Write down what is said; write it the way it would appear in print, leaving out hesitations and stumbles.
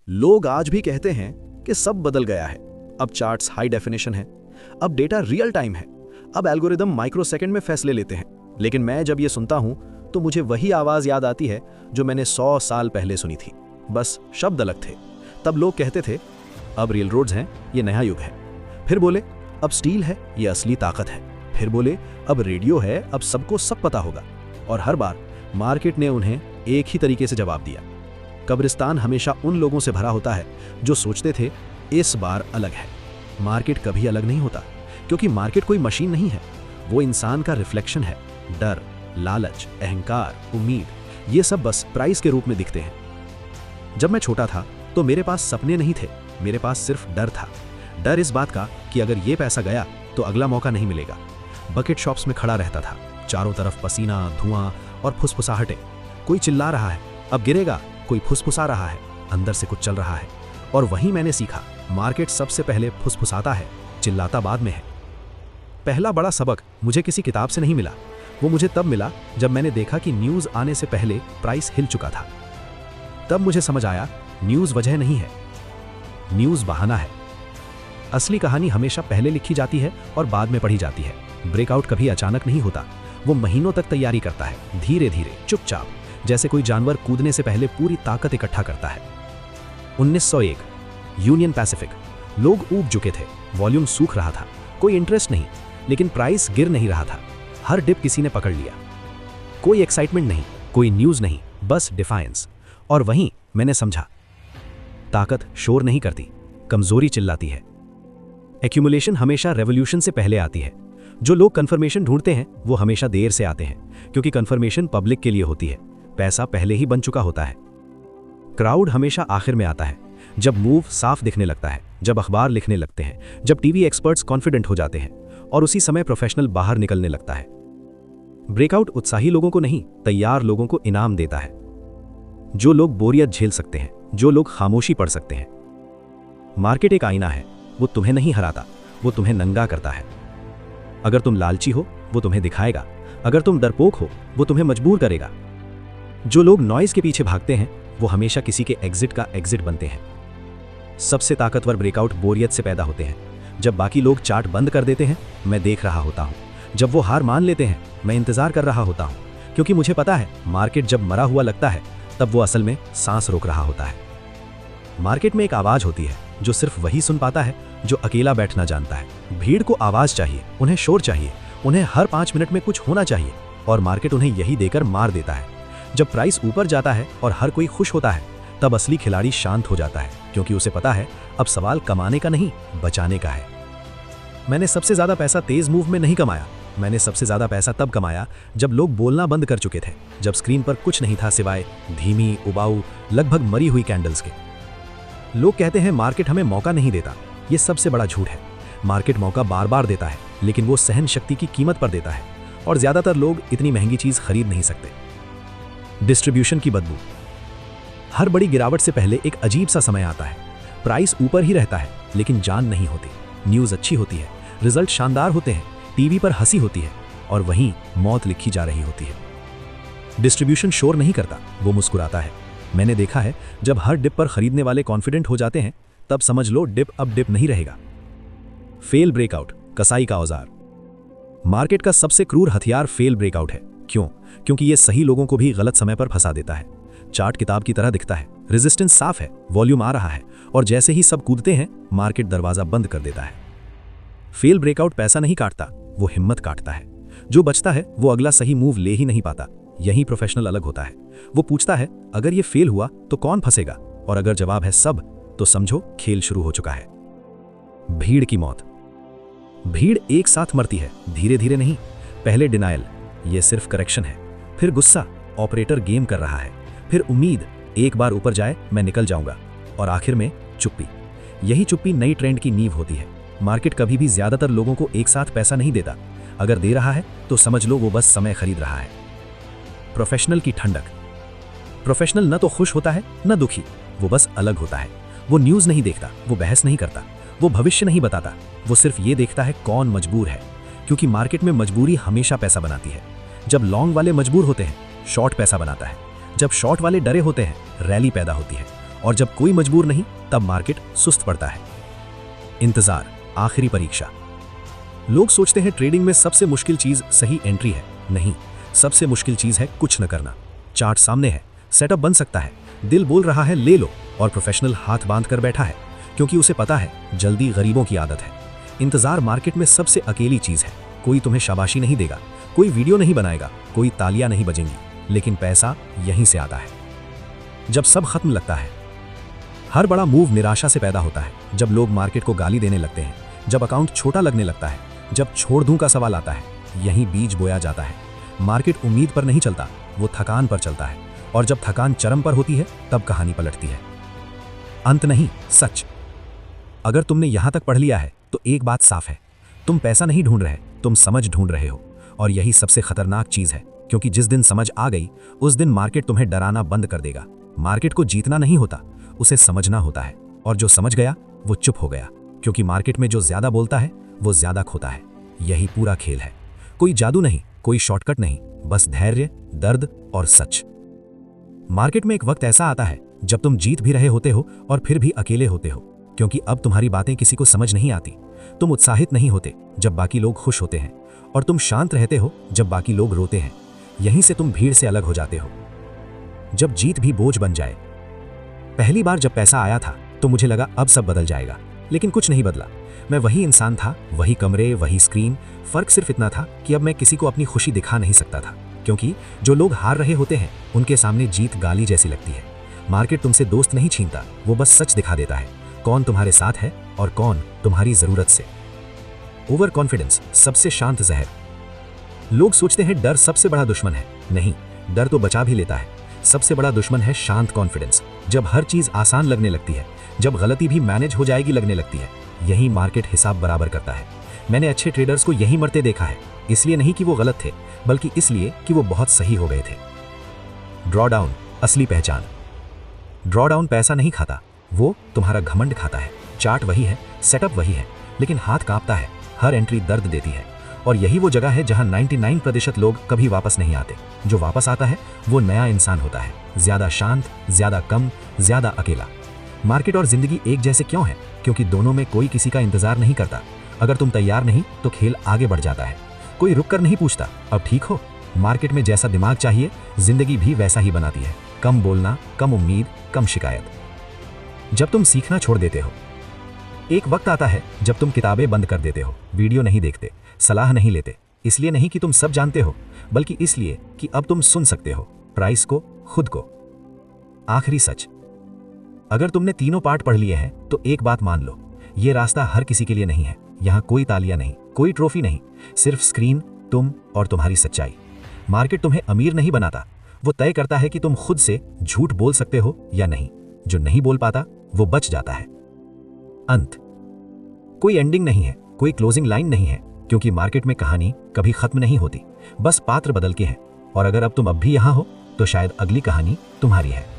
लोग आज भी कहते हैं कि सब बदल गया है। अब चार्ट्स हाई डेफिनेशन है, अब डेटा रियल टाइम है, अब एल्गोरिदम माइक्रोसेकंड में फैसले लेते हैं। लेकिन मैं जब ये सुनता हूं तो मुझे वही आवाज याद आती है जो मैंने 100 साल पहले सुनी थी। बस शब्द अलग थे। तब लोग कहते थे अब रेल रोड्स हैं, ये नया युग है। फिर बोले अब स्टील है, ये असली ताकत है। फिर बोले अब रेडियो है, अब सबको सब पता होगा। और हर बार मार्केट ने उन्हें एक ही तरीके से जवाब दिया। कब्रिस्तान हमेशा उन लोगों से भरा होता है जो सोचते थे इस बार अलग है। मार्केट कभी अलग नहीं होता, क्योंकि मार्केट कोई मशीन नहीं है, वो इंसान का रिफ्लेक्शन है। डर, लालच, अहंकार, उम्मीद, ये सब बस प्राइस के रूप में दिखते हैं। जब मैं छोटा था तो मेरे पास सपने नहीं थे, मेरे पास सिर्फ डर था। डर इस बात का कि अगर ये पैसा गया तो अगला मौका नहीं मिलेगा। बकेट शॉप्स में खड़ा रहता था, चारों तरफ पसीना, धुआं और फुसफुसाहटें। कोई चिल्ला रहा है अब गिरेगा, कोई फुसफुसा रहा है अंदर से कुछ चल रहा है। और वहीं मैंने सीखा, मार्केट सबसे पहले फुसफुसाता है, चिल्लाता बाद में है। पहला बड़ा सबक मुझे किसी किताब से नहीं मिला, वो मुझे तब मिला जब मैंने देखा कि न्यूज़ आने से पहले प्राइस हिल चुका था। तब मुझे समझ आया न्यूज़ वजह नहीं है, न्यूज़ बहाना है। असली कहानी हमेशा पहले लिखी जाती है और बाद में पढ़ी जाती है। ब्रेकआउट कभी अचानक नहीं होता, वो महीनों तक तैयारी करता है, धीरे धीरे, चुपचाप, जैसे कोई जानवर कूदने से पहले पूरी ताकत इकट्ठा करता है। 1901 यूनियन पैसिफिक। लोग ऊब चुके थे, वॉल्यूम सूख रहा था, कोई इंटरेस्ट नहीं, लेकिन प्राइस गिर नहीं रहा था। हर डिप किसी ने पकड़ लिया। कोई एक्साइटमेंट नहीं, कोई न्यूज़ नहीं, बस डिफायंस। और वहीं मैंने समझा, ताकत शोर नहीं करती, कमजोरी चिल्लाती है। एक्यूमुलेशन हमेशा रेवोल्यूशन से पहले आती है। जो लोग कंफर्मेशन ढूंढते हैं वो हमेशा देर से आते हैं, क्योंकि कंफर्मेशन पब्लिक के लिए होती है, पैसा पहले ही बन चुका होता है। क्राउड हमेशा आखिर में आता है, जब मूव साफ दिखने लगता है, जब अखबार लिखने लगते हैं, जब टीवी एक्सपर्ट्स कॉन्फिडेंट हो जाते हैं, और उसी समय प्रोफेशनल बाहर निकलने लगता है। ब्रेकआउट उत्साही लोगों को नहीं, तैयार लोगों को इनाम देता है। जो लोग बोरियत झेल सकते हैं, जो लोग खामोशी पढ़ सकते हैं। मार्केट एक आईना है, वो तुम्हें नहीं हराता, वो तुम्हें नंगा करता है। अगर तुम लालची हो वो तुम्हें दिखाएगा, अगर तुम डरपोक हो वो तुम्हें मजबूर करेगा। जो लोग नॉइज के पीछे भागते हैं वो हमेशा किसी के एग्जिट का एग्जिट बनते हैं। सबसे ताकतवर ब्रेकआउट बोरियत से पैदा होते हैं। जब बाकी लोग चार्ट बंद कर देते हैं मैं देख रहा होता हूं, जब वो हार मान लेते हैं मैं इंतजार कर रहा होता हूं, क्योंकि मुझे पता है मार्केट जब मरा हुआ लगता है तब वो असल में सांस रोक रहा होता है। मार्केट में एक आवाज होती है जो सिर्फ वही सुन पाता है जो अकेला बैठना जानता है। भीड़ को आवाज चाहिए, उन्हें शोर चाहिए, उन्हें हर 5 मिनट में कुछ होना चाहिए, और मार्केट उन्हें यही देकर मार देता है। जब प्राइस ऊपर जाता है और हर कोई खुश होता है तब असली खिलाड़ी शांत हो जाता है, क्योंकि उसे पता है अब सवाल कमाने का नहीं, बचाने का है। मैंने सबसे ज्यादा पैसा तेज मूव में नहीं कमाया, मैंने सबसे ज्यादा पैसा तब कमाया जब लोग बोलना बंद कर चुके थे, जब स्क्रीन पर कुछ नहीं था सिवाय धीमी, उबाऊ, लगभग मरी हुई कैंडल्स के। लोग कहते हैं मार्केट हमें मौका नहीं देता, ये सबसे बड़ा झूठ है। मार्केट मौका बार बार देता है, लेकिन वो सहन शक्ति की कीमत पर देता है, और ज्यादातर लोग इतनी महंगी चीज खरीद नहीं सकते। डिस्ट्रीब्यूशन की बदबू। हर बड़ी गिरावट से पहले एक अजीब सा समय आता है। प्राइस ऊपर ही रहता है लेकिन जान नहीं होती। न्यूज़ अच्छी होती है, रिजल्ट शानदार होते हैं, टीवी पर हंसी होती है, और वहीं मौत लिखी जा रही होती है। डिस्ट्रीब्यूशन शोर नहीं करता, वो मुस्कुराता है। मैंने देखा है जब हर डिप पर खरीदने वाले कॉन्फिडेंट हो जाते हैं तब समझ लो डिप अब डिप नहीं रहेगा। फेल ब्रेकआउट, कसाई का औजार। मार्केट का सबसे क्रूर हथियार फेल ब्रेकआउट है। क्यों? क्योंकि ये सही लोगों को भी गलत समय पर फंसा देता है। चार्ट किताब की तरह दिखता है, रेजिस्टेंस साफ है, वॉल्यूम आ रहा है, और जैसे ही सब कूदते हैं मार्केट दरवाजा बंद कर देता है। फेल ब्रेकआउट पैसा नहीं काटता, वो हिम्मत काटता है। जो बचता है वो अगला सही मूव ले ही नहीं पाता। यही प्रोफेशनल अलग होता है। वो पूछता है अगर ये फेल हुआ तो कौन फंसेगा, और अगर जवाब है सब, तो समझो खेल शुरू हो चुका है। भीड़ की मौत। भीड़ एक साथ मरती है, धीरे धीरे नहीं। पहले डिनायल, ये सिर्फ करेक्शन है, फिर गुस्सा, ऑपरेटर गेम कर रहा है, फिर उम्मीद, एक बार ऊपर जाए मैं निकल जाऊंगा, और आखिर में चुप्पी। यही चुप्पी नई ट्रेंड की नींव होती है। मार्केट कभी भी ज्यादातर लोगों को एक साथ पैसा नहीं देता। अगर दे रहा है तो समझ लो वो बस समय खरीद रहा है। प्रोफेशनल की ठंडक। प्रोफेशनल न तो खुश होता है न दुखी, वो बस अलग होता है। वो न्यूज़ नहीं देखता, वो बहस नहीं करता, वो भविष्य नहीं बताता, वो सिर्फ ये देखता है कौन मजबूर है, क्योंकि मार्केट में मजबूरी हमेशा पैसा बनाती है। जब लॉन्ग वाले मजबूर होते हैं शॉर्ट पैसा बनाता है, जब शॉर्ट वाले डरे होते हैं रैली पैदा होती है, और जब कोई मजबूर नहीं तब मार्केट सुस्त पड़ता है। इंतजार, आखिरी परीक्षा। लोग सोचते हैं ट्रेडिंग में सबसे मुश्किल चीज सही एंट्री है। नहीं, सबसे मुश्किल चीज है कुछ न करना। चार्ट सामने है, सेटअप बन सकता है, दिल बोल रहा है ले लो, और प्रोफेशनल हाथ बांध कर बैठा है, क्योंकि उसे पता है जल्दी गरीबों की आदत है। इंतजार मार्केट में सबसे अकेली चीज है। कोई तुम्हें शाबाशी नहीं देगा, कोई वीडियो नहीं बनाएगा, कोई तालियां नहीं बजेंगी, लेकिन पैसा यहीं से आता है जब सब खत्म लगता है। हर बड़ा मूव निराशा से पैदा होता है, जब लोग मार्केट को गाली देने लगते हैं, जब अकाउंट छोटा लगने लगता है, जब छोड़ दूं का सवाल आता है, यहीं बीज बोया जाता है। मार्केट उम्मीद पर नहीं चलता, वो थकान पर चलता है, और जब थकान चरम पर होती है तब कहानी पलटती है। अंत नहीं, सच। अगर तुमने यहां तक पढ़ लिया है तो एक बात साफ है, तुम पैसा नहीं ढूंढ रहे, तुम समझ ढूंढ रहे हो। और यही सबसे खतरनाक चीज है, क्योंकि जिस दिन समझ आ गई उस दिन मार्केट तुम्हें डराना बंद कर देगा। मार्केट को जीतना नहीं होता, उसे समझना होता है, और जो समझ गया वो चुप हो गया, क्योंकि मार्केट में जो ज्यादा बोलता है वो ज्यादा खोता है। यही पूरा खेल है। कोई जादू नहीं, कोई शॉर्टकट नहीं, बस धैर्य, दर्द और सच। मार्केट में एक वक्त ऐसा आता है जब तुम जीत भी रहे होते हो और फिर भी अकेले होते हो, क्योंकि अब तुम्हारी बातें किसी को समझ नहीं आती। तुम उत्साहित नहीं होते जब बाकी लोग खुश होते हैं, और तुम शांत रहते हो जब बाकी लोग रोते हैं। यहीं से तुम भीड़ से अलग हो जाते हो। जब जीत भी बोझ बन जाए। पहली बार जब पैसा आया था तो मुझे लगा अब सब बदल जाएगा, लेकिन कुछ नहीं बदला। मैं वही इंसान था, वही कमरे, वही स्क्रीन। फर्क सिर्फ इतना था कि अब मैं किसी को अपनी खुशी दिखा नहीं सकता था, क्योंकि जो लोग हार रहे होते हैं उनके सामने जीत गाली जैसी लगती है। मार्केट तुमसे दोस्त नहीं छीनता, वो बस सच दिखा देता है, कौन तुम्हारे साथ है और कौन तुम्हारी जरूरत से। ओवर कॉन्फिडेंस सबसे शांत जहर। लोग सोचते हैं डर सबसे बड़ा दुश्मन है। नहीं, डर तो बचा भी लेता है। सबसे बड़ा दुश्मन है शांत कॉन्फिडेंस। जब हर चीज आसान लगने लगती है, जब गलती भी मैनेज हो जाएगी लगने लगती है, यही मार्केट हिसाब बराबर करता है। मैंने अच्छे ट्रेडर्स को यही मरते देखा है, इसलिए नहीं कि वो गलत थे, बल्कि इसलिए कि वो बहुत सही हो गए थे। ड्रॉडाउन, असली पहचान। ड्रॉडाउन पैसा नहीं खाता, वो तुम्हारा घमंड खाता है। चार्ट वही है, सेटअप वही है, लेकिन हाथ कांपता है, हर एंट्री दर्द देती है। और यही वो जगह है जहां 99% लोग कभी वापस नहीं आते। जो वापस आता है वो नया इंसान होता है, ज्यादा शांत, ज्यादा कम, ज्यादा अकेला। मार्केट और जिंदगी एक जैसे क्यों है? क्योंकि दोनों में कोई किसी का इंतजार नहीं करता। अगर तुम तैयार नहीं तो खेल आगे बढ़ जाता है। कोई रुक कर नहीं पूछता अब ठीक हो। मार्केट में जैसा दिमाग चाहिए जिंदगी भी वैसा ही बनाती है। कम बोलना, कम उम्मीद, कम शिकायत। जब तुम सीखना छोड़ देते हो। एक वक्त आता है जब तुम किताबें बंद कर देते हो, वीडियो नहीं देखते, सलाह नहीं लेते। इसलिए नहीं कि तुम सब जानते हो, बल्कि इसलिए कि अब तुम सुन सकते हो प्राइस को, खुद को। आखिरी सच, अगर तुमने तीनों पार्ट पढ़ लिए हैं तो एक बात मान लो, ये रास्ता हर किसी के लिए नहीं है। यहां कोई तालियां नहीं, कोई ट्रॉफी नहीं, सिर्फ स्क्रीन, तुम और तुम्हारी सच्चाई। मार्केट तुम्हें अमीर नहीं बनाता, वो तय करता है कि तुम खुद से झूठ बोल सकते हो या नहीं। जो नहीं बोल पाता वो बच जाता है। अंत, कोई एंडिंग नहीं है, कोई क्लोजिंग लाइन नहीं है, क्योंकि मार्केट में कहानी कभी खत्म नहीं होती, बस पात्र बदल के हैं। और अगर अब तुम अब भी यहां हो तो शायद अगली कहानी तुम्हारी है।